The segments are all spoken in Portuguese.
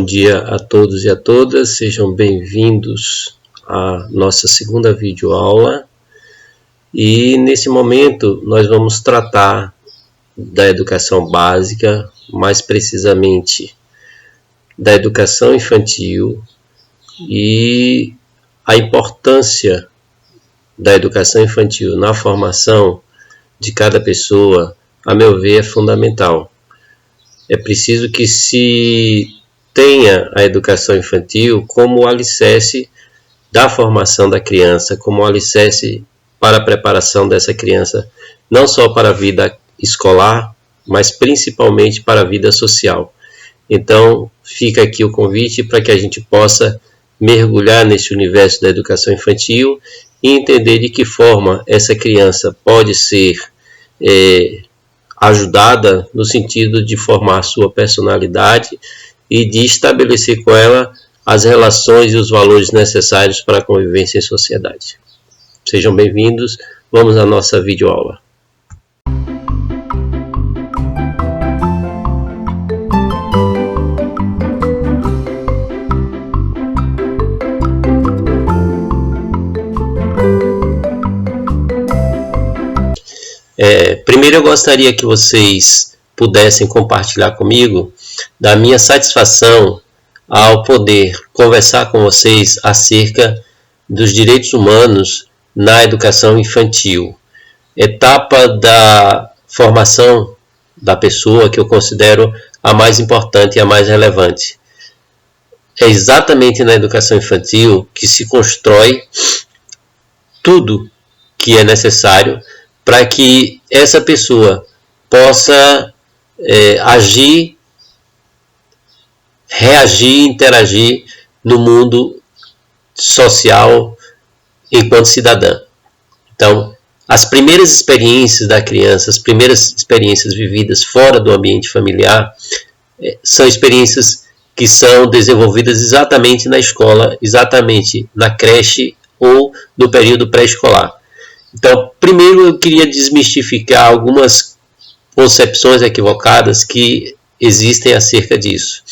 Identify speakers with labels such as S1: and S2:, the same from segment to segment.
S1: dia a todos e a todas, sejam bem-vindos à nossa segunda videoaula. E nesse momento nós vamos tratar da educação básica, mais precisamente da educação infantil e a importância da educação infantil na formação de cada pessoa, a meu ver, é fundamental. É preciso que se tenha a educação infantil como alicerce da formação da criança, como alicerce para a preparação dessa criança, não só para a vida escolar, mas principalmente para a vida social. Então, fica aqui o convite para que a gente possa mergulhar nesse universo da educação infantil e entender de que forma essa criança pode ser ajudada no sentido de formar sua personalidade e de estabelecer com ela as relações e os valores necessários para a convivência em sociedade. Sejam bem-vindos, vamos à nossa videoaula. Primeiro eu gostaria que vocês pudessem compartilhar comigo da minha satisfação ao poder conversar com vocês acerca dos direitos humanos na educação infantil. Etapa da formação da pessoa que eu considero a mais importante e a mais relevante. É exatamente na educação infantil que se constrói tudo que é necessário para que essa pessoa possa agir, reagir, interagir no mundo social enquanto cidadã. Então, as primeiras experiências da criança, as primeiras experiências vividas fora do ambiente familiar, são experiências que são desenvolvidas exatamente na escola, exatamente na creche ou no período pré-escolar. Então, primeiro eu queria desmistificar algumas concepções equivocadas que existem acerca disso.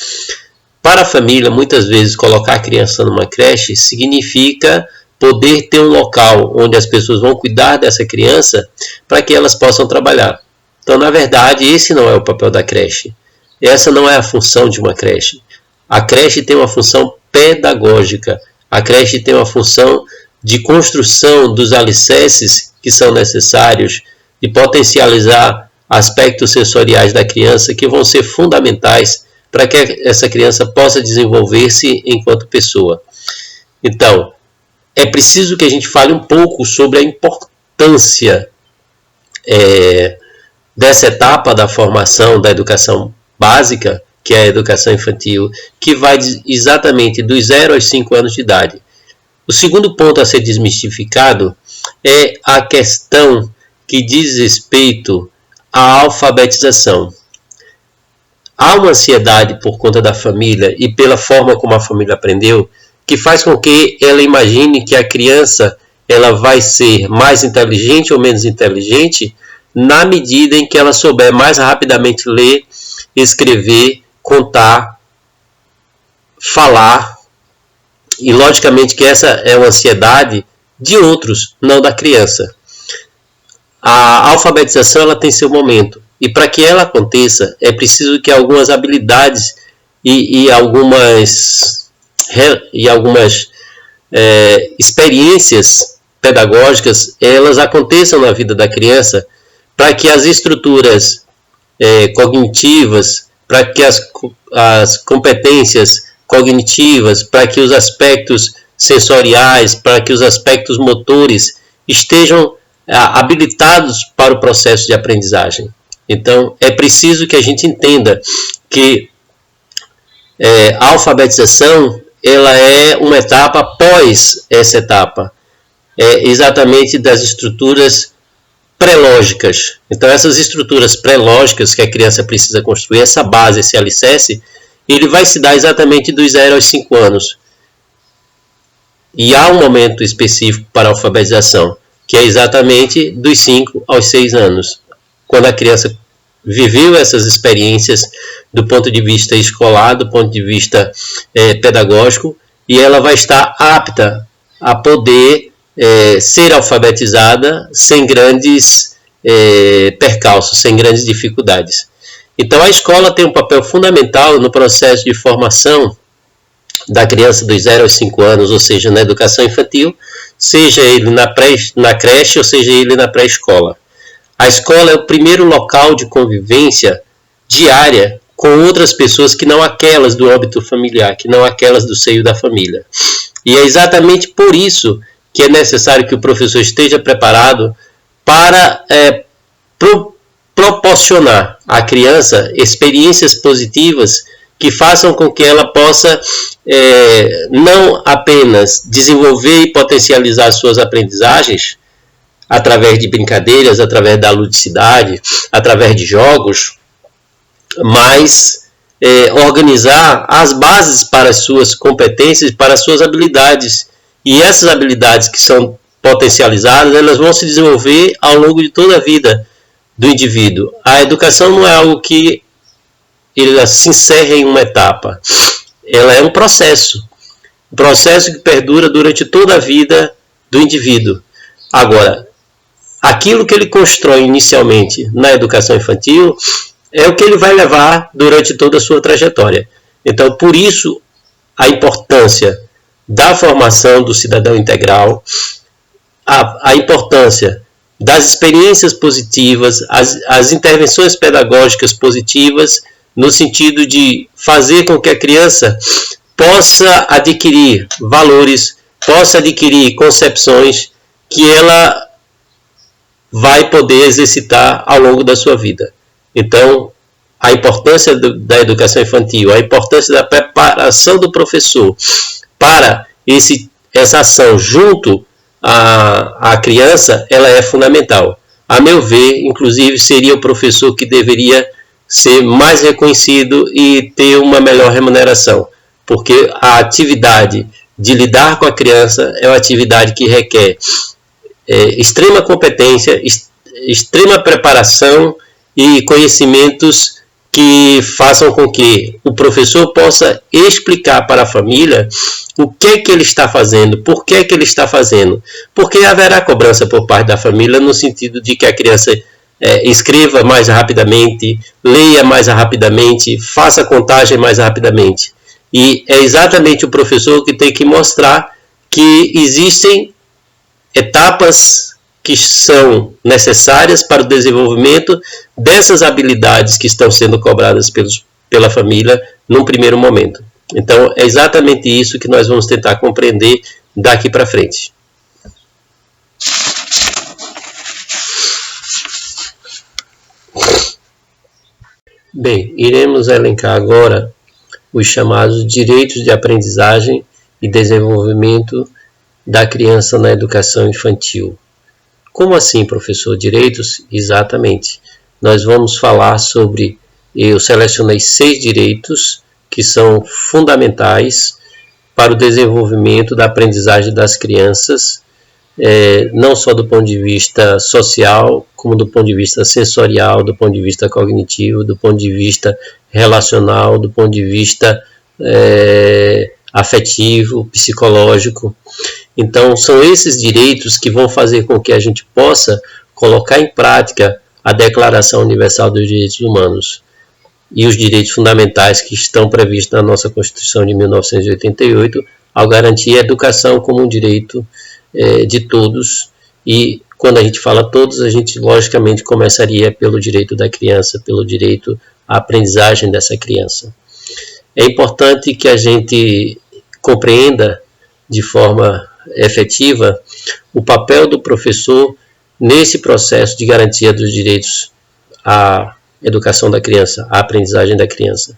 S1: Para a família, muitas vezes, colocar a criança numa creche significa poder ter um local onde as pessoas vão cuidar dessa criança para que elas possam trabalhar. Então, na verdade, esse não é o papel da creche. Essa não é a função de uma creche. A creche tem uma função pedagógica. A creche tem uma função de construção dos alicerces que são necessários, de potencializar aspectos sensoriais da criança que vão ser fundamentais para que essa criança possa desenvolver-se enquanto pessoa. Então, é preciso que a gente fale um pouco sobre a importância dessa etapa da formação da educação básica, que é a educação infantil, que vai exatamente dos 0 aos 5 anos de idade. O segundo ponto a ser desmistificado é a questão que diz respeito à alfabetização. Há uma ansiedade por conta da família e pela forma como a família aprendeu, que faz com que ela imagine que a criança ela vai ser mais inteligente ou menos inteligente na medida em que ela souber mais rapidamente ler, escrever, contar, falar. E logicamente que essa é uma ansiedade de outros, não da criança. A alfabetização ela tem seu momento. E para que ela aconteça, é preciso que algumas habilidades e algumas experiências pedagógicas elas aconteçam na vida da criança para que as estruturas cognitivas, para que as competências cognitivas, para que os aspectos sensoriais, para que os aspectos motores estejam habilitados para o processo de aprendizagem. Então, é preciso que a gente entenda que a alfabetização ela é uma etapa após essa etapa, exatamente das estruturas pré-lógicas. Então, essas estruturas pré-lógicas que a criança precisa construir, essa base, esse alicerce, ele vai se dar exatamente dos 0 aos 5 anos. E há um momento específico para a alfabetização, que é exatamente dos 5 aos 6 anos, quando a criança viveu essas experiências do ponto de vista escolar, do ponto de vista pedagógico, e ela vai estar apta a poder ser alfabetizada sem grandes percalços, sem grandes dificuldades. Então a escola tem um papel fundamental no processo de formação da criança dos 0 aos 5 anos, ou seja, na educação infantil, seja ele na creche ou seja ele na pré-escola. A escola é o primeiro local de convivência diária com outras pessoas que não aquelas do âmbito familiar, que não aquelas do seio da família. E é exatamente por isso que é necessário que o professor esteja preparado para proporcionar à criança experiências positivas que façam com que ela possa não apenas desenvolver e potencializar suas aprendizagens através de brincadeiras, através da ludicidade, através de jogos, mas organizar as bases para as suas competências, para as suas habilidades. E essas habilidades que são potencializadas, elas vão se desenvolver ao longo de toda a vida do indivíduo. A educação não é algo que ela se encerra em uma etapa. Ela é um processo que perdura durante toda a vida do indivíduo. Agora, aquilo que ele constrói inicialmente na educação infantil é o que ele vai levar durante toda a sua trajetória. Então, por isso, a importância da formação do cidadão integral, a importância das experiências positivas, as intervenções pedagógicas positivas, no sentido de fazer com que a criança possa adquirir valores, possa adquirir concepções que ela vai poder exercitar ao longo da sua vida. Então, a importância da educação infantil, a importância da preparação do professor para essa ação junto à criança, ela é fundamental. A meu ver, inclusive, seria o professor que deveria ser mais reconhecido e ter uma melhor remuneração, porque a atividade de lidar com a criança é uma atividade que requer extrema competência, extrema preparação e conhecimentos que façam com que o professor possa explicar para a família o que é que ele está fazendo, por que é que ele está fazendo, porque haverá cobrança por parte da família no sentido de que a criança escreva mais rapidamente, leia mais rapidamente, faça contagem mais rapidamente. E é exatamente o professor que tem que mostrar que existem etapas que são necessárias para o desenvolvimento dessas habilidades que estão sendo cobradas pela família num primeiro momento. Então, é exatamente isso que nós vamos tentar compreender daqui para frente. Bem, iremos elencar agora os chamados direitos de aprendizagem e desenvolvimento da criança na educação infantil. Como assim, professor? Direitos? Exatamente. Nós vamos falar sobre, eu selecionei 6 direitos que são fundamentais para o desenvolvimento da aprendizagem das crianças, não só do ponto de vista social, como do ponto de vista sensorial, do ponto de vista cognitivo, do ponto de vista relacional, do ponto de vista afetivo, psicológico. Então, são esses direitos que vão fazer com que a gente possa colocar em prática a Declaração Universal dos Direitos Humanos e os direitos fundamentais que estão previstos na nossa Constituição de 1988, ao garantir a educação como um direito de todos. E quando a gente fala todos, a gente logicamente começaria pelo direito da criança, pelo direito à aprendizagem dessa criança. É importante que a gente compreenda de forma efetiva o papel do professor nesse processo de garantia dos direitos à educação da criança, à aprendizagem da criança.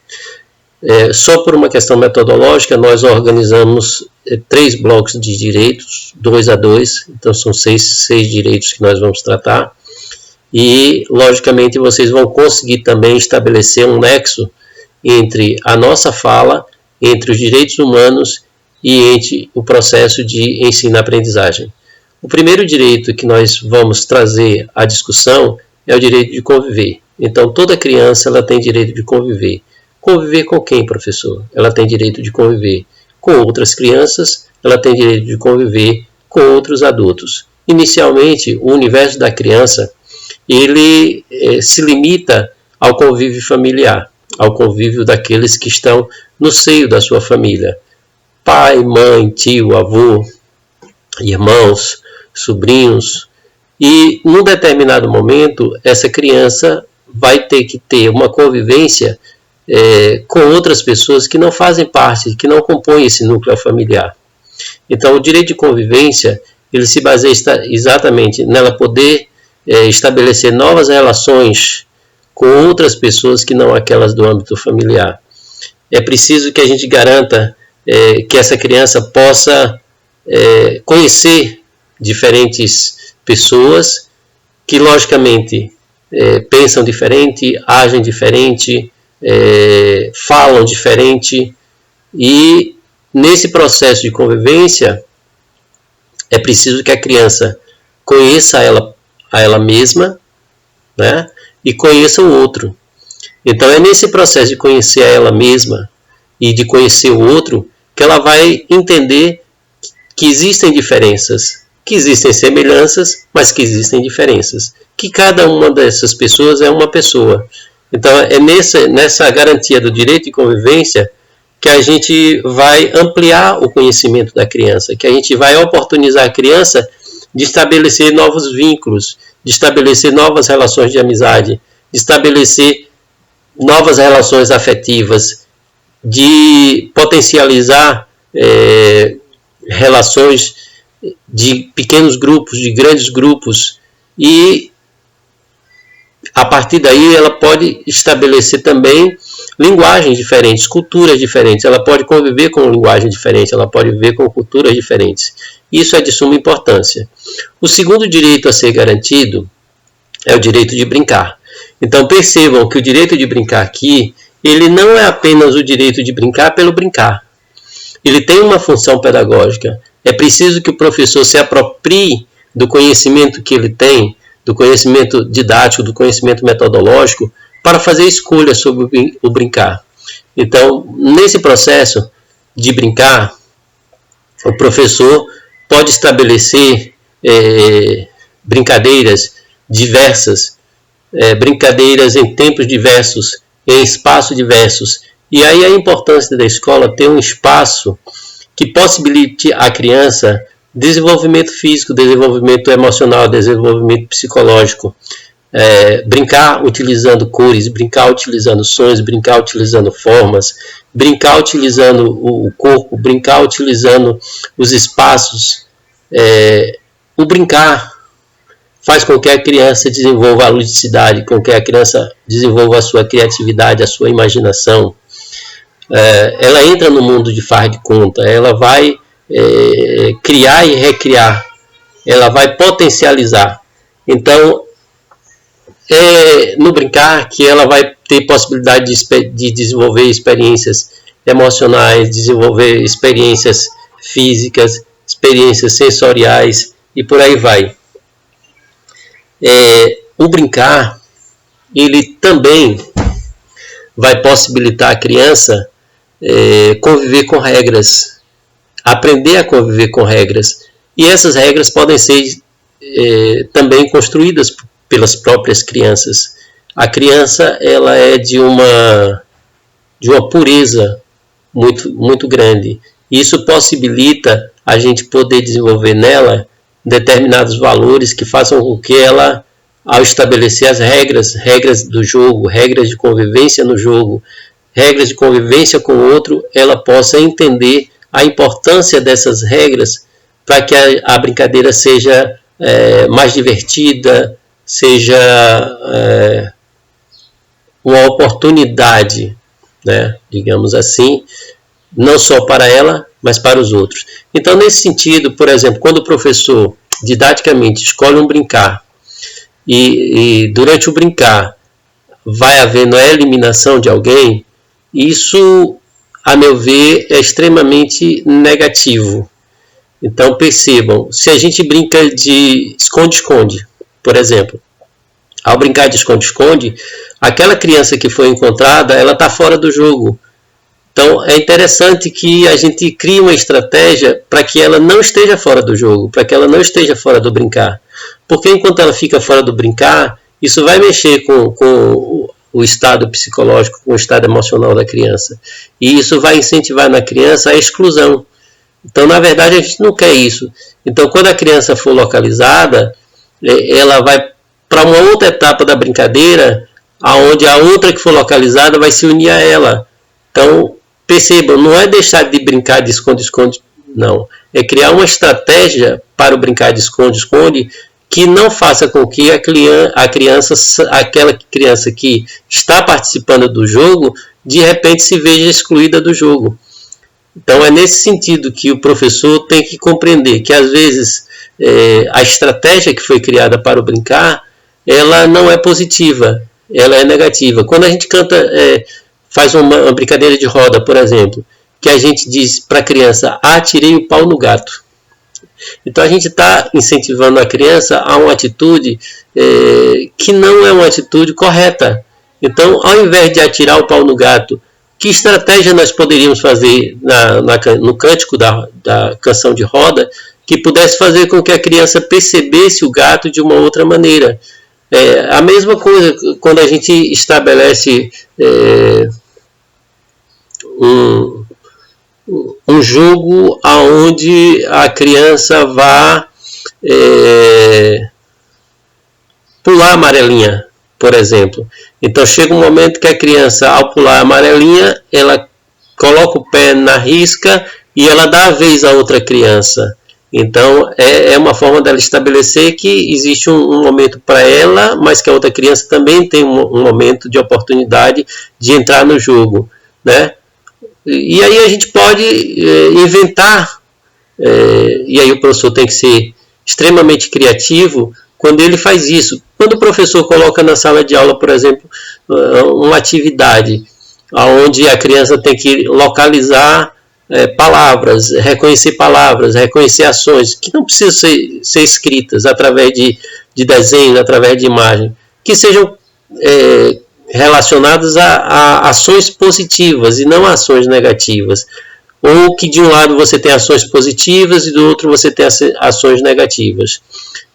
S1: Só por uma questão metodológica, nós organizamos 3 blocos de direitos, 2 a 2, então são 6 direitos que nós vamos tratar, e logicamente vocês vão conseguir também estabelecer um nexo entre a nossa fala, entre os direitos humanos e entre o processo de ensino-aprendizagem. O primeiro direito que nós vamos trazer à discussão é o direito de conviver. Então, toda criança ela tem direito de conviver. Conviver com quem, professor? Ela tem direito de conviver com outras crianças, ela tem direito de conviver com outros adultos. Inicialmente, o universo da criança ele se limita ao convívio familiar, ao convívio daqueles que estão no seio da sua família. Pai, mãe, tio, avô, irmãos, sobrinhos. E num determinado momento, essa criança vai ter que ter uma convivência com outras pessoas que não fazem parte, que não compõem esse núcleo familiar. Então, o direito de convivência, ele se baseia exatamente nela poder estabelecer novas relações com outras pessoas que não aquelas do âmbito familiar. É preciso que a gente garanta que essa criança possa conhecer diferentes pessoas que, logicamente, pensam diferente, agem diferente, falam diferente, e nesse processo de convivência é preciso que a criança conheça a ela mesma, né, e conheça o outro. Então é nesse processo de conhecer a ela mesma e de conhecer o outro que ela vai entender que existem diferenças, que existem semelhanças, mas que existem diferenças, que cada uma dessas pessoas é uma pessoa. Então é nessa garantia do direito de convivência que a gente vai ampliar o conhecimento da criança, que a gente vai oportunizar a criança de estabelecer novos vínculos, de estabelecer novas relações de amizade, de estabelecer novas relações afetivas, de potencializar relações de pequenos grupos, de grandes grupos, e a partir daí ela pode estabelecer também linguagens diferentes, culturas diferentes, ela pode conviver com linguagem diferente, ela pode viver com culturas diferentes. Isso é de suma importância. O segundo direito a ser garantido é o direito de brincar. Então percebam que o direito de brincar aqui, ele não é apenas o direito de brincar pelo brincar. Ele tem uma função pedagógica. É preciso que o professor se aproprie do conhecimento que ele tem, do conhecimento didático, do conhecimento metodológico, para fazer escolhas sobre o brincar. Então, nesse processo de brincar, o professor pode estabelecer brincadeiras diversas, brincadeiras em tempos diversos, em espaços diversos. E aí a importância da escola ter um espaço que possibilite à criança desenvolvimento físico, desenvolvimento emocional, desenvolvimento psicológico. Brincar utilizando cores, brincar utilizando sons, brincar utilizando formas, brincar utilizando o corpo, brincar utilizando os espaços. O brincar faz com que a criança desenvolva a ludicidade, com que a criança desenvolva a sua criatividade, a sua imaginação. Ela entra no mundo de faz de conta, ela vai criar e recriar, ela vai potencializar. Então, no brincar que ela vai ter possibilidade de desenvolver experiências emocionais, desenvolver experiências físicas, experiências sensoriais e por aí vai. O brincar, ele também vai possibilitar a criança conviver com regras, aprender a conviver com regras. E essas regras podem ser também construídas pelas próprias crianças. A criança ela é de uma pureza muito, muito grande. Isso possibilita a gente poder desenvolver nela determinados valores que façam com que ela, ao estabelecer as regras do jogo, regras de convivência no jogo, regras de convivência com o outro, ela possa entender a importância dessas regras para que a brincadeira seja mais divertida, seja uma oportunidade, né, digamos assim, não só para ela, mas para os outros. Então, nesse sentido, por exemplo, quando o professor didaticamente escolhe um brincar e durante o brincar vai havendo a eliminação de alguém, isso, a meu ver, é extremamente negativo. Então percebam, se a gente brinca de esconde-esconde, por exemplo, Ao brincar de esconde-esconde, aquela criança que foi encontrada, ela está fora do jogo. Então é interessante que a gente crie uma estratégia para que ela não esteja fora do jogo, para que ela não esteja fora do brincar. Porque enquanto ela fica fora do brincar, isso vai mexer com o estado psicológico, com o estado emocional da criança. E isso vai incentivar na criança a exclusão. Então, na verdade, a gente não quer isso. Então, quando a criança for localizada, ela vai para uma outra etapa da brincadeira, onde a outra que for localizada vai se unir a ela. Então, percebam, não é deixar de brincar de esconde-esconde, não. É criar uma estratégia para o brincar de esconde-esconde que não faça com que aquela criança que está participando do jogo, de repente se veja excluída do jogo. Então é nesse sentido que o professor tem que compreender que às vezes a estratégia que foi criada para o brincar, ela não é positiva, ela é negativa. Quando a gente faz uma brincadeira de roda, por exemplo, que a gente diz para a criança, atirei o pau no gato. Então a gente está incentivando a criança a uma atitude que não é uma atitude correta. Então, ao invés de atirar o pau no gato, que estratégia nós poderíamos fazer no cântico da canção de roda que pudesse fazer com que a criança percebesse o gato de uma outra maneira? A mesma coisa quando a gente estabelece um jogo onde a criança vá pular a amarelinha, por exemplo. Então chega um momento que a criança, ao pular a amarelinha, ela coloca o pé na risca e ela dá a vez a outra criança. Então é uma forma dela estabelecer que existe um momento para ela, mas que a outra criança também tem um momento de oportunidade de entrar no jogo, né? E aí a gente pode inventar, e aí o professor tem que ser extremamente criativo quando ele faz isso. Quando o professor coloca na sala de aula, por exemplo, uma atividade onde a criança tem que localizar palavras, reconhecer ações, que não precisam ser escritas através de desenho, através de imagem, que sejam relacionadas a ações positivas e não a ações negativas. Ou que de um lado você tem ações positivas e do outro você tem ações negativas.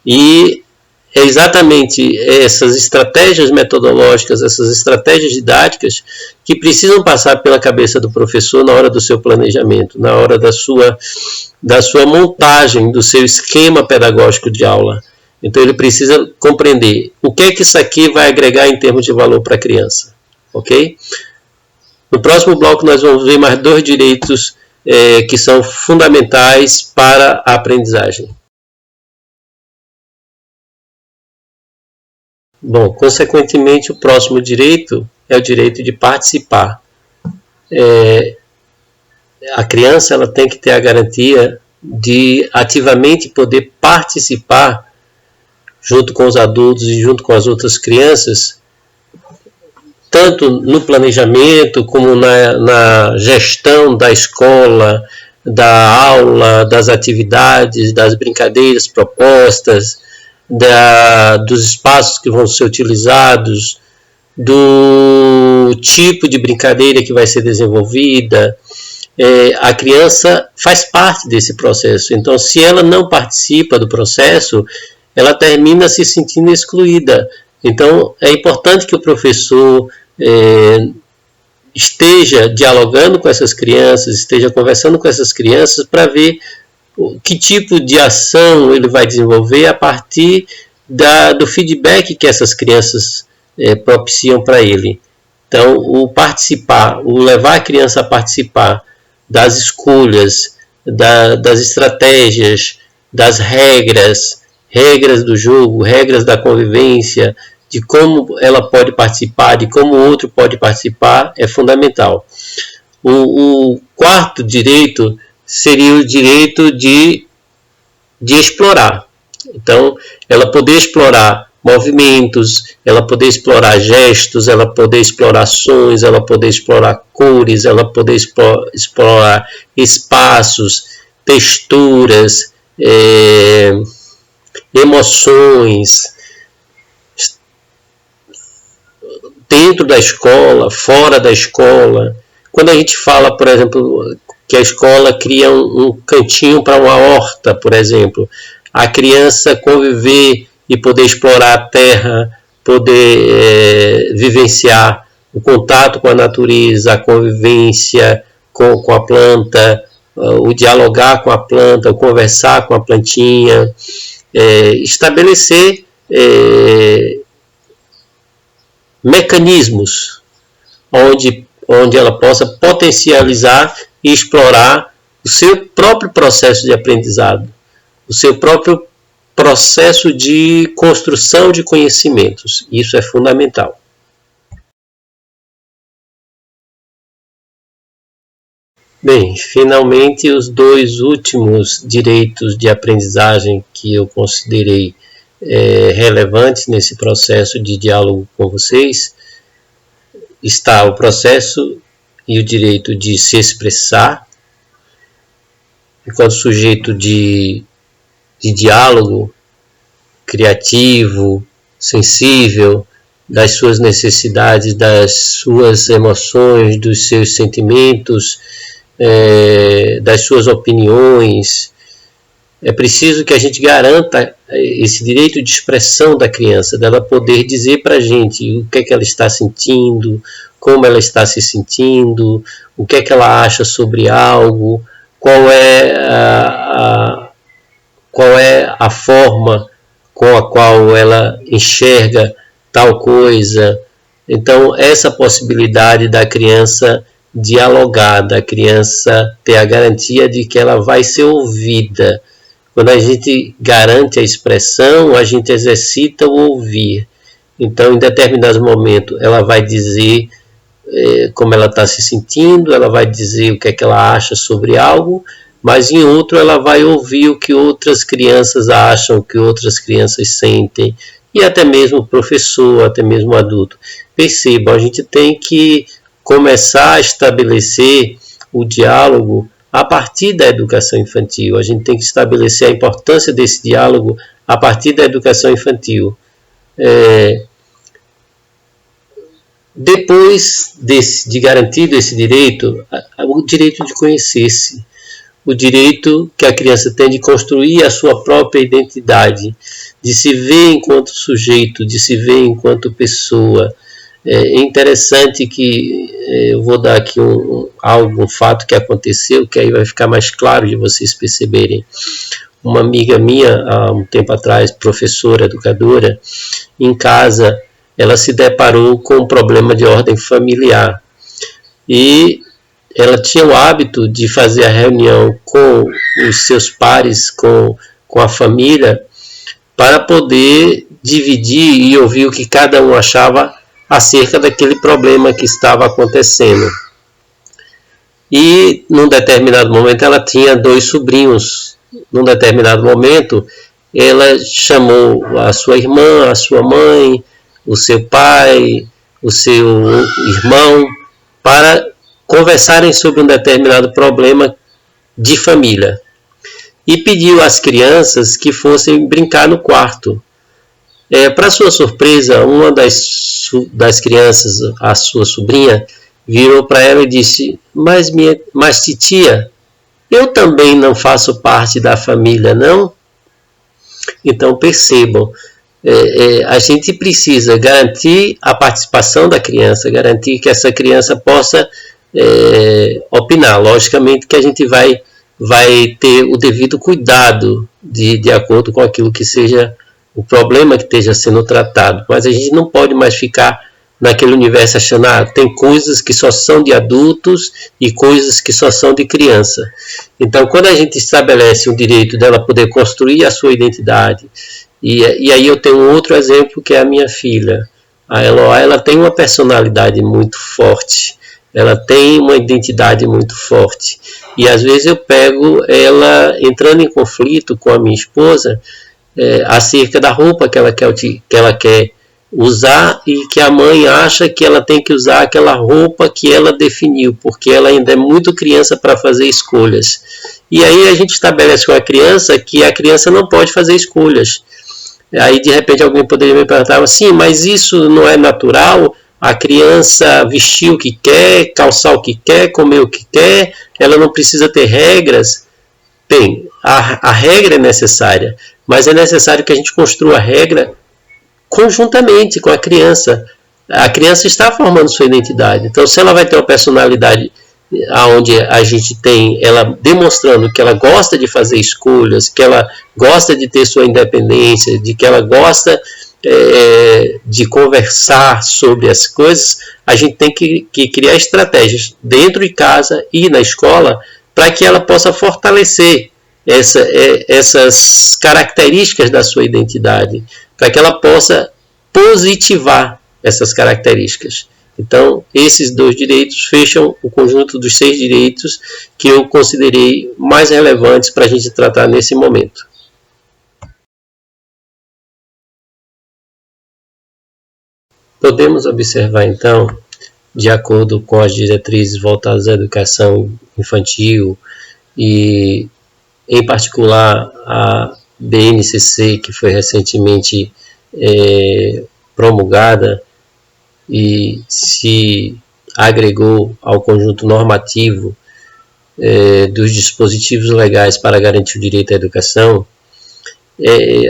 S1: E é exatamente essas estratégias metodológicas, essas estratégias didáticas que precisam passar pela cabeça do professor na hora do seu planejamento, na hora da sua montagem, do seu esquema pedagógico de aula. Então ele precisa compreender o que é que isso aqui vai agregar em termos de valor para a criança. Ok? No próximo bloco nós vamos ver mais 2 direitos que são fundamentais para a aprendizagem. Bom, consequentemente o próximo direito é o direito de participar. A criança ela tem que ter a garantia de ativamente poder participar junto com os adultos e junto com as outras crianças, tanto no planejamento como na gestão da escola, da aula, das atividades, das brincadeiras propostas, dos espaços que vão ser utilizados, do tipo de brincadeira que vai ser desenvolvida. A criança faz parte desse processo. Então, se ela não participa do processo, ela termina se sentindo excluída. Então, é importante que o professor esteja dialogando com essas crianças, esteja conversando com essas crianças para ver que tipo de ação ele vai desenvolver a partir do feedback que essas crianças propiciam para ele. Então, o participar, o levar a criança a participar das escolhas, das estratégias, das regras do jogo, regras da convivência, de como ela pode participar, de como o outro pode participar, é fundamental. O quarto direito seria o direito de explorar. Então, ela poder explorar movimentos, ela poder explorar gestos, ela poder explorar sons, ela poder explorar cores, ela poder explorar espaços, texturas, emoções, dentro da escola, fora da escola. Quando a gente fala, por exemplo, que a escola cria um cantinho para uma horta, por exemplo, a criança conviver e poder explorar a terra, poder vivenciar o contato com a natureza, a convivência com a planta, o dialogar com a planta, o conversar com a plantinha, estabelecer mecanismos onde ela possa potencializar e explorar o seu próprio processo de aprendizado, o seu próprio processo de construção de conhecimentos. Isso é fundamental. Bem, finalmente os dois últimos direitos de aprendizagem que eu considerei relevantes nesse processo de diálogo com vocês, está o processo e o direito de se expressar, enquanto sujeito de diálogo criativo, sensível, das suas necessidades, das suas emoções, dos seus sentimentos, das suas opiniões. É preciso que a gente garanta esse direito de expressão da criança, dela poder dizer para a gente o que é que ela está sentindo, como ela está se sentindo, o que é que ela acha sobre algo, qual é a forma com a qual ela enxerga tal coisa. Então, essa possibilidade da criança dialogar, da criança ter a garantia de que ela vai ser ouvida. Quando a gente garante a expressão, a gente exercita o ouvir. Então, em determinados momentos, ela vai dizer como ela está se sentindo, ela vai dizer o que é que ela acha sobre algo, mas em outro ela vai ouvir o que outras crianças acham, o que outras crianças sentem, e até mesmo o professor, até mesmo o adulto. Percebam, a gente tem que começar a estabelecer o diálogo a partir da educação infantil. A gente tem que estabelecer a importância desse diálogo a partir da educação infantil. Depois de garantido esse direito, o direito de conhecer-se, o direito que a criança tem de construir a sua própria identidade, de se ver enquanto sujeito, de se ver enquanto pessoa. É interessante que eu vou dar aqui um fato que aconteceu, que aí vai ficar mais claro de vocês perceberem. Uma amiga minha, há um tempo atrás, professora, educadora, em casa, ela se deparou com um problema de ordem familiar. E ela tinha o hábito de fazer a reunião com os seus pares, com a família, para poder dividir e ouvir o que cada um achava acerca daquele problema que estava acontecendo. E, num determinado momento, ela tinha 2 sobrinhos. Num determinado momento, ela chamou a sua irmã, a sua mãe, o seu pai, o seu irmão, para conversarem sobre um determinado problema de família. E pediu às crianças que fossem brincar no quarto. Para sua surpresa, uma das crianças, a sua sobrinha, virou para ela e disse: mas titia, eu também não faço parte da família, não? Então percebam, a gente precisa garantir a participação da criança, garantir que essa criança possa opinar. Logicamente que a gente vai ter o devido cuidado de acordo com aquilo que seja o problema que esteja sendo tratado, mas a gente não pode mais ficar naquele universo achando tem coisas que só são de adultos e coisas que só são de criança. Então, quando a gente estabelece o direito dela poder construir a sua identidade, e aí eu tenho um outro exemplo que é a minha filha. A Eloá, ela tem uma personalidade muito forte, ela tem uma identidade muito forte, e às vezes eu pego ela entrando em conflito com a minha esposa acerca da roupa que ela quer usar, e que a mãe acha que ela tem que usar aquela roupa que ela definiu, porque ela ainda é muito criança para fazer escolhas. E aí a gente estabelece com a criança que a criança não pode fazer escolhas. Aí de repente alguém poderia me perguntar assim: mas isso não é natural? a criança vestir o que quer, calçar o que quer, comer o que quer, ela não precisa ter regras. Bem, a regra é necessária, mas é necessário que a gente construa a regra conjuntamente com a criança. A criança está formando sua identidade. Então, se ela vai ter uma personalidade onde a gente tem ela demonstrando que ela gosta de fazer escolhas, que ela gosta de ter sua independência, de que ela gosta de conversar sobre as coisas, a gente tem que criar estratégias dentro de casa e na escola para que ela possa fortalecer essas características da sua identidade, para que ela possa positivar essas características. Então, esses 2 direitos fecham o conjunto dos 6 direitos que eu considerei mais relevantes para a gente tratar nesse momento. Podemos observar, então, de acordo com as diretrizes voltadas à educação infantil e, em particular, a BNCC, que foi recentemente promulgada e se agregou ao conjunto normativo dos dispositivos legais para garantir o direito à educação,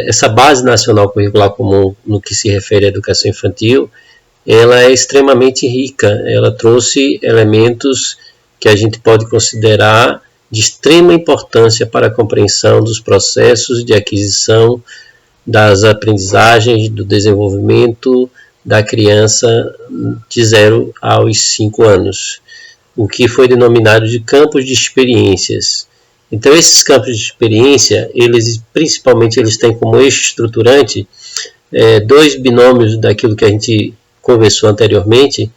S1: essa base nacional curricular comum no que se refere à educação infantil, ela é extremamente rica, ela trouxe elementos que a gente pode considerar de extrema importância para a compreensão dos processos de aquisição das aprendizagens, do desenvolvimento da criança de 0 aos 5 anos, o que foi denominado de campos de experiências. Então, esses campos de experiência, principalmente eles têm como eixo estruturante 2 binômios daquilo que a gente conversou anteriormente,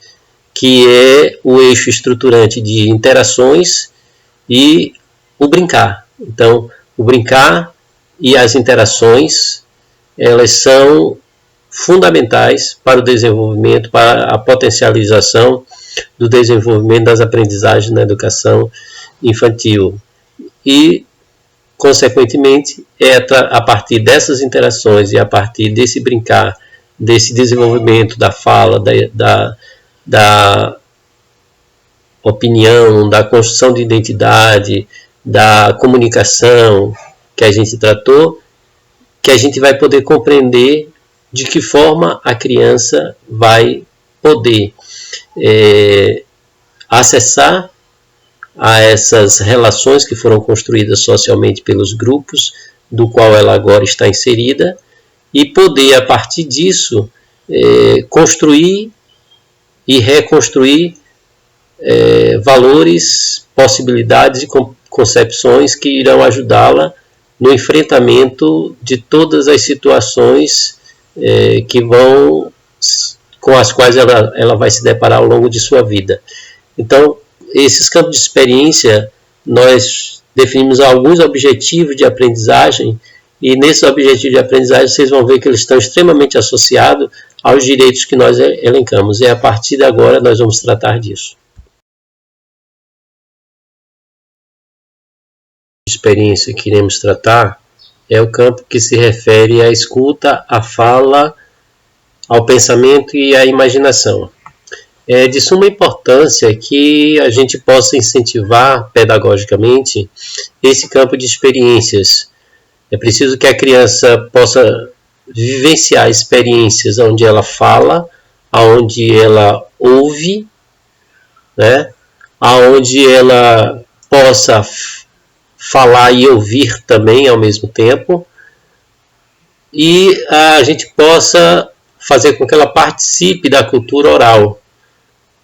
S1: que é o eixo estruturante de interações e o brincar. Então, o brincar e as interações, elas são fundamentais para o desenvolvimento, para a potencialização do desenvolvimento das aprendizagens na educação infantil. E, consequentemente, a partir dessas interações e a partir desse brincar, desse desenvolvimento da fala, da opinião, da construção de identidade, da comunicação que a gente tratou, que a gente vai poder compreender de que forma a criança vai poder acessar a essas relações que foram construídas socialmente pelos grupos do qual ela agora está inserida e poder, a partir disso, construir e reconstruir valores, possibilidades e concepções que irão ajudá-la no enfrentamento de todas as situações com as quais ela vai se deparar ao longo de sua vida. Então, esses campos de experiência, nós definimos alguns objetivos de aprendizagem e nesses objetivos de aprendizagem vocês vão ver que eles estão extremamente associados aos direitos que nós elencamos. E a partir de agora nós vamos tratar disso. A experiência que iremos tratar é o campo que se refere à escuta, à fala, ao pensamento e à imaginação. É de suma importância que a gente possa incentivar pedagogicamente esse campo de experiências. É preciso que a criança possa vivenciar experiências onde ela fala, onde ela ouve, né? Onde ela possa falar e ouvir também ao mesmo tempo, e a gente possa fazer com que ela participe da cultura oral,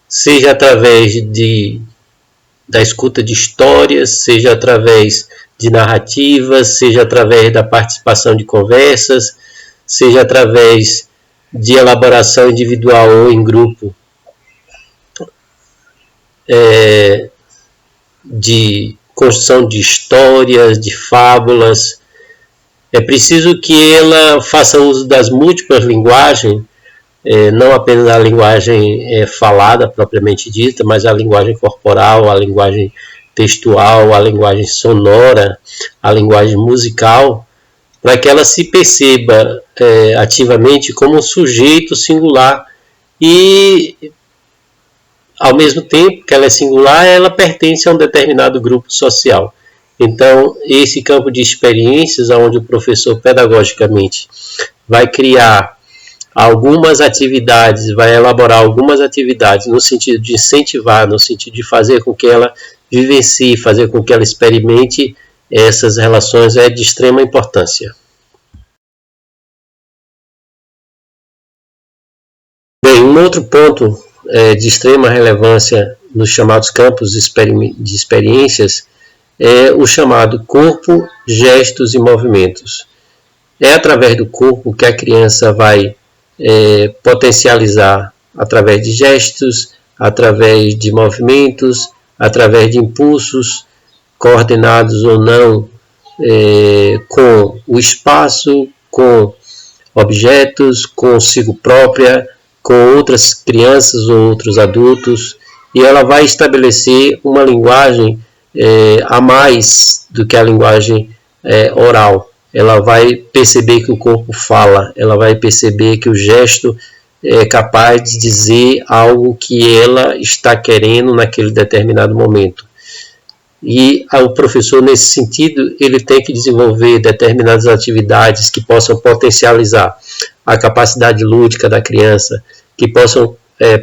S1: seja através da escuta de histórias, seja através de narrativas, seja através da participação de conversas, seja através de elaboração individual ou em grupo de construção de histórias, de fábulas. É preciso que ela faça uso das múltiplas linguagens, não apenas a linguagem falada propriamente dita, mas a linguagem corporal, a linguagem textual, a linguagem sonora, a linguagem musical, para que ela se perceba ativamente como um sujeito singular e, ao mesmo tempo que ela é singular, ela pertence a um determinado grupo social. Então, esse campo de experiências, onde o professor pedagogicamente vai criar algumas atividades, vai elaborar algumas atividades no sentido de incentivar, no sentido de fazer com que ela vivencie, fazer com que ela experimente essas relações, é de extrema importância. Bem, um outro ponto de extrema relevância nos chamados campos de experiências é o chamado corpo, gestos e movimentos. É através do corpo que a criança vai potencializar através de gestos, através de movimentos, através de impulsos, coordenados ou não, com o espaço, com objetos, consigo própria, com outras crianças ou outros adultos, e ela vai estabelecer uma linguagem a mais do que a linguagem oral. Ela vai perceber que o corpo fala, ela vai perceber que o gesto é capaz de dizer algo que ela está querendo naquele determinado momento. E o professor, nesse sentido, ele tem que desenvolver determinadas atividades que possam potencializar a capacidade lúdica da criança, que possam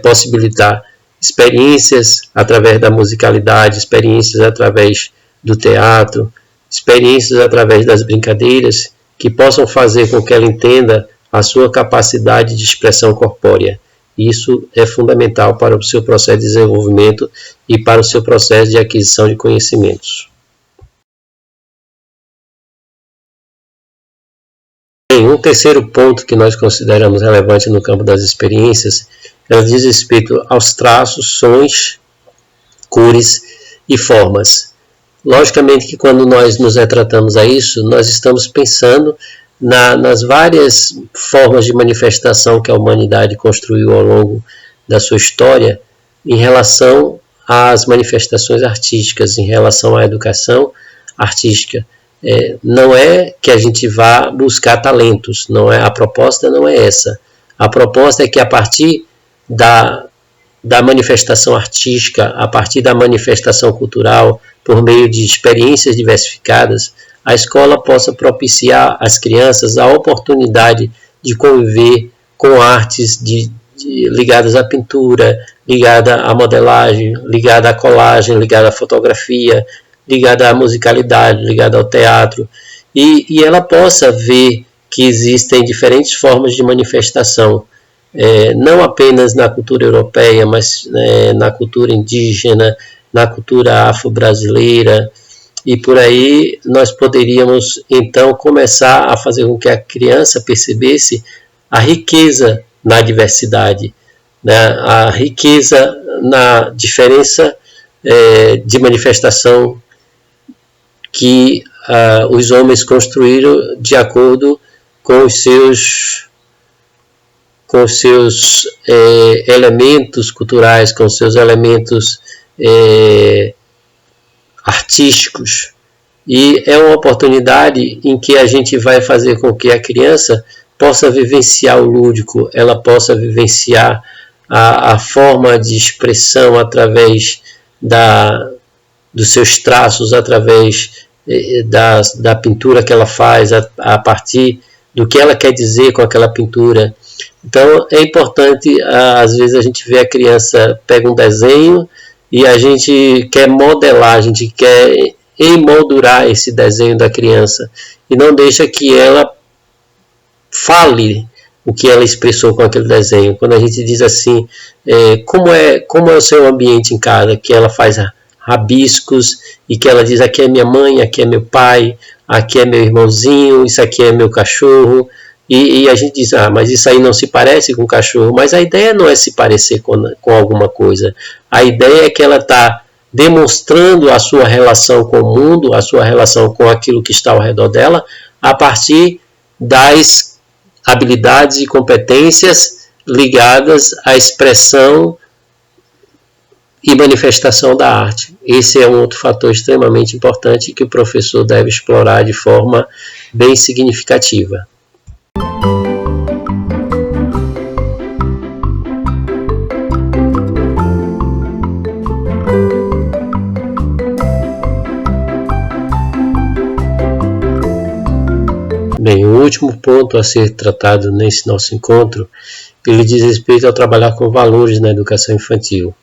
S1: possibilitar experiências através da musicalidade, experiências através do teatro, experiências através das brincadeiras, que possam fazer com que ela entenda a sua capacidade de expressão corpórea. Isso é fundamental para o seu processo de desenvolvimento e para o seu processo de aquisição de conhecimentos. Bem, um terceiro ponto que nós consideramos relevante no campo das experiências diz respeito aos traços, sons, cores e formas. Logicamente que quando nós nos retratamos a isso, nós estamos pensando nas várias formas de manifestação que a humanidade construiu ao longo da sua história em relação às manifestações artísticas, em relação à educação artística. Não é que a gente vá buscar talentos, a proposta não é essa. A proposta é que a partir da manifestação artística, a partir da manifestação cultural, por meio de experiências diversificadas, a escola possa propiciar às crianças a oportunidade de conviver com artes ligadas à pintura, ligada à modelagem, ligada à colagem, ligada à fotografia, ligada à musicalidade, ligada ao teatro, e ela possa ver que existem diferentes formas de manifestação, não apenas na cultura europeia, mas na cultura indígena, na cultura afro-brasileira, e por aí nós poderíamos então começar a fazer com que a criança percebesse a riqueza na diversidade, né? A riqueza na diferença de manifestação que os homens construíram de acordo com os seus elementos culturais, com os seus elementos artísticos. E é uma oportunidade em que a gente vai fazer com que a criança possa vivenciar o lúdico, ela possa vivenciar a forma de expressão através dos seus traços, através da pintura que ela faz, a partir do que ela quer dizer com aquela pintura. Então é importante, às vezes a gente vê a criança pega um desenho e a gente quer modelar, a gente quer emoldurar esse desenho da criança e não deixa que ela fale o que ela expressou com aquele desenho. Quando a gente diz assim, como é o seu ambiente em casa, que ela faz rabiscos e que ela diz, aqui é minha mãe, aqui é meu pai, aqui é meu irmãozinho, isso aqui é meu cachorro, e a gente diz, mas isso aí não se parece com o cachorro, mas a ideia não é se parecer com alguma coisa, a ideia é que ela está demonstrando a sua relação com o mundo, a sua relação com aquilo que está ao redor dela, a partir das habilidades e competências ligadas à expressão e manifestação da arte. Esse é um outro fator extremamente importante que o professor deve explorar de forma bem significativa. Bem, o último ponto a ser tratado nesse nosso encontro, ele diz respeito ao trabalhar com valores na educação infantil.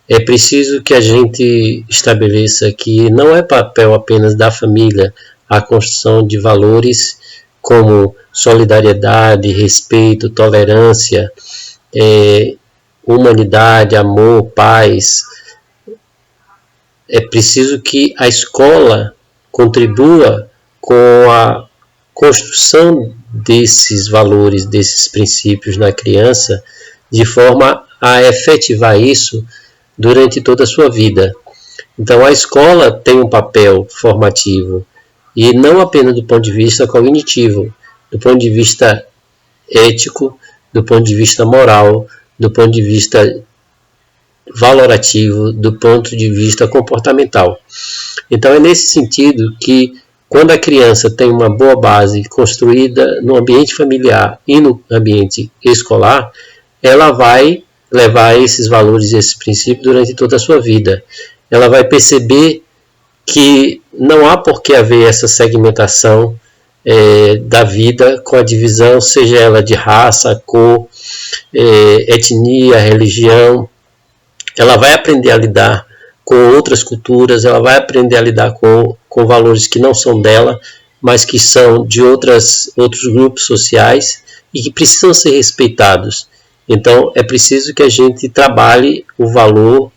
S1: É preciso que a gente estabeleça que não é papel apenas da família a construção de valores como solidariedade, respeito, tolerância, humanidade, amor, paz. É preciso que a escola contribua com a construção desses valores, desses princípios na criança, de forma a efetivar isso durante toda a sua vida. Então, a escola tem um papel formativo, e não apenas do ponto de vista cognitivo, do ponto de vista ético, do ponto de vista moral, do ponto de vista valorativo, do ponto de vista comportamental. Então, é nesse sentido que, quando a criança tem uma boa base construída no ambiente familiar e no ambiente escolar, ela vai levar esses valores e esses princípios durante toda a sua vida. Ela vai perceber que não há por que haver essa segmentação da vida com a divisão, seja ela de raça, cor, etnia, religião. Ela vai aprender a lidar com outras culturas, ela vai aprender a lidar com valores que não são dela, mas que são de outros grupos sociais e que precisam ser respeitados. Então, é preciso que a gente trabalhe o valor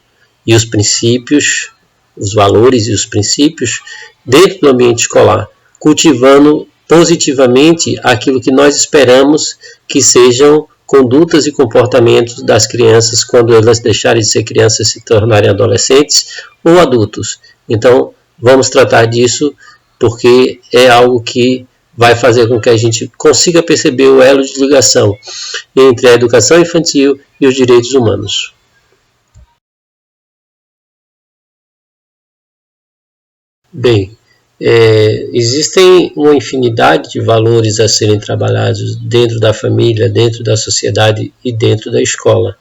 S1: e os princípios, os valores e os princípios dentro do ambiente escolar, cultivando positivamente aquilo que nós esperamos que sejam condutas e comportamentos das crianças quando elas deixarem de ser crianças e se tornarem adolescentes ou adultos. Então, vamos tratar disso porque é algo que vai fazer com que a gente consiga perceber o elo de ligação entre a educação infantil e os direitos humanos. Bem, existem uma infinidade de valores a serem trabalhados dentro da família, dentro da sociedade e dentro da escola.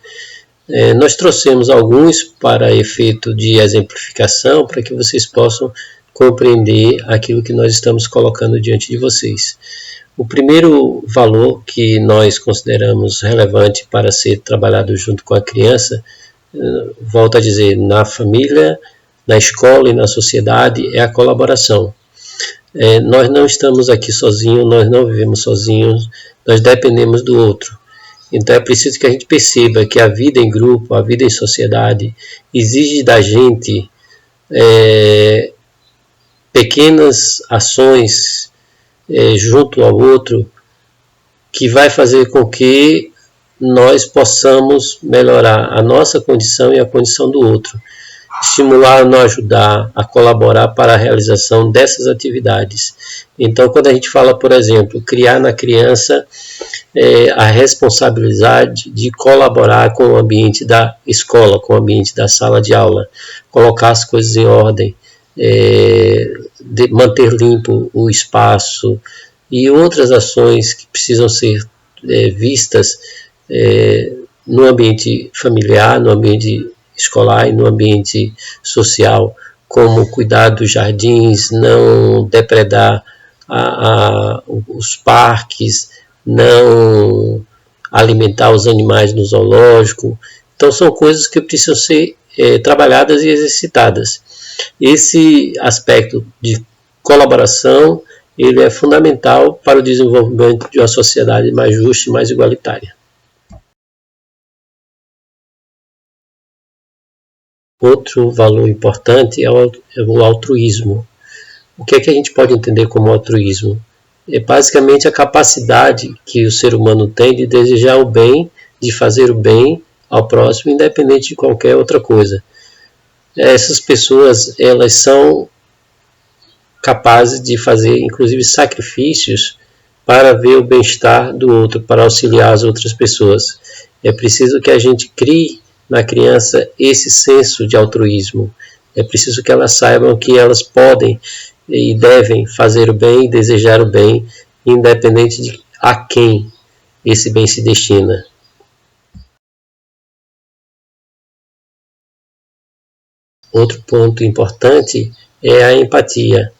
S1: Nós trouxemos alguns para efeito de exemplificação, para que vocês possam compreender aquilo que nós estamos colocando diante de vocês. O primeiro valor que nós consideramos relevante para ser trabalhado junto com a criança, volto a dizer, na família, na escola e na sociedade, é a colaboração. Nós não estamos aqui sozinhos, nós não vivemos sozinhos, nós dependemos do outro. Então é preciso que a gente perceba que a vida em grupo, a vida em sociedade, exige da gente pequenas ações junto ao outro, que vai fazer com que nós possamos melhorar a nossa condição e a condição do outro. Estimular, nos ajudar a colaborar para a realização dessas atividades. Então, quando a gente fala, por exemplo, criar na criança a responsabilidade de colaborar com o ambiente da escola, com o ambiente da sala de aula, colocar as coisas em ordem, de manter limpo o espaço e outras ações que precisam ser vistas no ambiente familiar, no ambiente escolar e no ambiente social, como cuidar dos jardins, não depredar os parques, não alimentar os animais no zoológico. Então são coisas que precisam ser trabalhadas e exercitadas. Esse aspecto de colaboração, ele é fundamental para o desenvolvimento de uma sociedade mais justa e mais igualitária. Outro valor importante é o altruísmo. O que é que a gente pode entender como altruísmo? É basicamente a capacidade que o ser humano tem de desejar o bem, de fazer o bem ao próximo, independente de qualquer outra coisa. Essas pessoas, elas são capazes de fazer, inclusive, sacrifícios para ver o bem-estar do outro, para auxiliar as outras pessoas. É preciso que a gente crie na criança esse senso de altruísmo. É preciso que elas saibam que elas podem e devem fazer o bem, desejar o bem, independente de a quem esse bem se destina. Outro ponto importante é a empatia.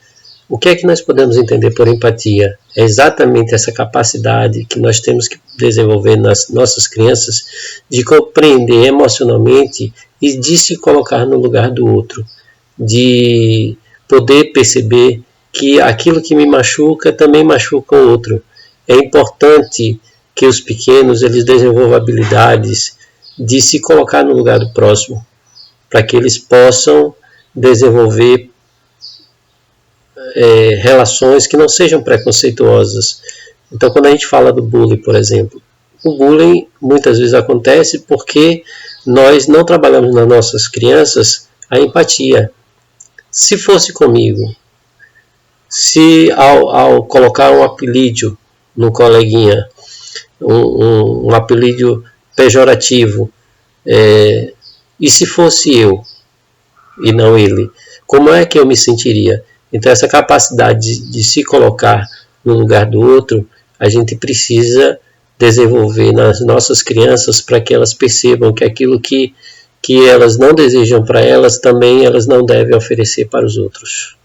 S1: O que é que nós podemos entender por empatia? É exatamente essa capacidade que nós temos que desenvolver nas nossas crianças de compreender emocionalmente e de se colocar no lugar do outro, de poder perceber que aquilo que me machuca também machuca o outro. É importante que os pequenos eles desenvolvam habilidades de se colocar no lugar do próximo, para que eles possam desenvolver relações que não sejam preconceituosas. Então, quando a gente fala do bullying, por exemplo, o bullying muitas vezes acontece porque nós não trabalhamos nas nossas crianças a empatia. Se fosse comigo, se ao colocar um apelido no coleguinha, um apelido pejorativo, e se fosse eu e não ele, como é que eu me sentiria? Então, essa capacidade de se colocar no lugar do outro, a gente precisa desenvolver nas nossas crianças para que elas percebam que aquilo que elas não desejam para elas, também elas não devem oferecer para os outros.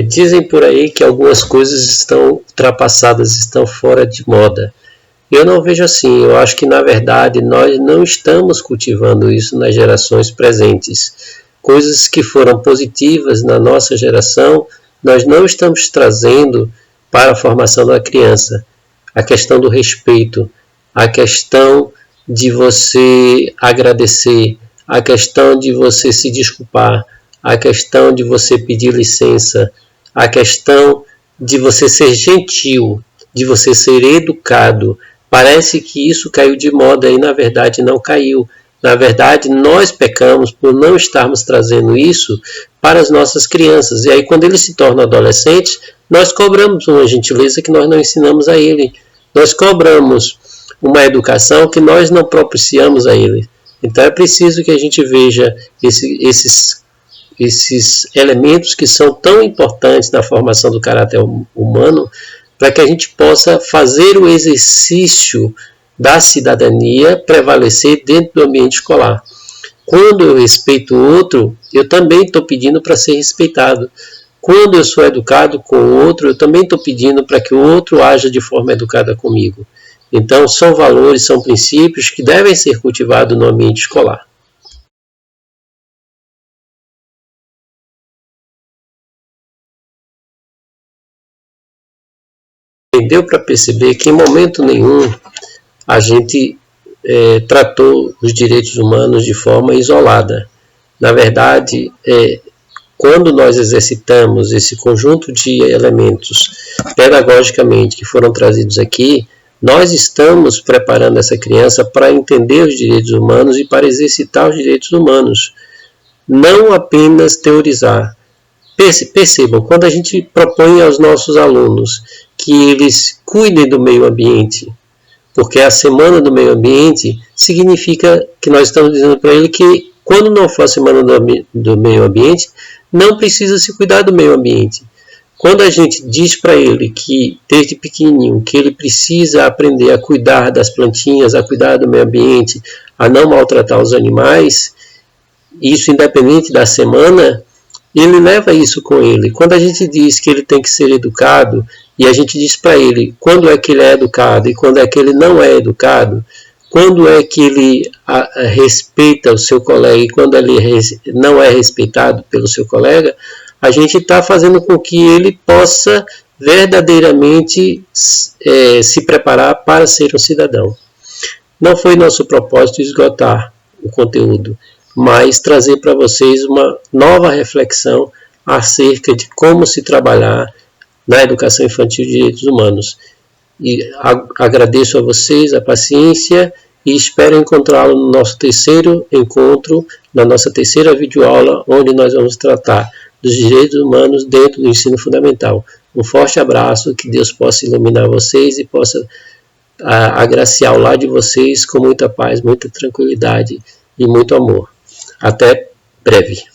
S1: Dizem por aí que algumas coisas estão ultrapassadas, estão fora de moda. Eu não vejo assim, eu acho que na verdade nós não estamos cultivando isso nas gerações presentes. Coisas que foram positivas na nossa geração, nós não estamos trazendo para a formação da criança. A questão do respeito, a questão de você agradecer, a questão de você se desculpar, a questão de você pedir licença, a questão de você ser gentil, de você ser educado. Parece que isso caiu de moda e na verdade não caiu. Na verdade, nós pecamos por não estarmos trazendo isso para as nossas crianças. E aí, quando eles se tornam adolescentes, nós cobramos uma gentileza que nós não ensinamos a ele. Nós cobramos uma educação que nós não propiciamos a ele. Então, é preciso que a gente veja esses elementos que são tão importantes na formação do caráter humano, para que a gente possa fazer o exercício da cidadania prevalecer dentro do ambiente escolar. Quando eu respeito o outro, eu também estou pedindo para ser respeitado. Quando eu sou educado com o outro, eu também estou pedindo para que o outro haja de forma educada comigo. Então, são valores, são princípios que devem ser cultivados no ambiente escolar. Deu para perceber que em momento nenhum a gente tratou os direitos humanos de forma isolada. Na verdade, quando nós exercitamos esse conjunto de elementos pedagogicamente que foram trazidos aqui, nós estamos preparando essa criança para entender os direitos humanos e para exercitar os direitos humanos. Não apenas teorizar. Percebam, quando a gente propõe aos nossos alunos que eles cuidem do meio ambiente, porque a semana do meio ambiente significa que nós estamos dizendo para ele que quando não for a semana do meio ambiente, não precisa se cuidar do meio ambiente. Quando a gente diz para ele que desde pequenininho que ele precisa aprender a cuidar das plantinhas, a cuidar do meio ambiente, a não maltratar os animais, isso independente da semana, ele leva isso com ele. Quando a gente diz que ele tem que ser educado, e a gente diz para ele quando é que ele é educado e quando é que ele não é educado, quando é que ele respeita o seu colega e quando ele não é respeitado pelo seu colega, a gente está fazendo com que ele possa verdadeiramente se preparar para ser um cidadão. Não foi nosso propósito esgotar o conteúdo, mas trazer para vocês uma nova reflexão acerca de como se trabalhar na educação infantil de direitos humanos. E agradeço a vocês a paciência e espero encontrá-lo no nosso terceiro encontro, na nossa terceira videoaula, onde nós vamos tratar dos direitos humanos dentro do ensino fundamental. Um forte abraço, que Deus possa iluminar vocês e possa agraciar o lar de vocês com muita paz, muita tranquilidade e muito amor. Até breve.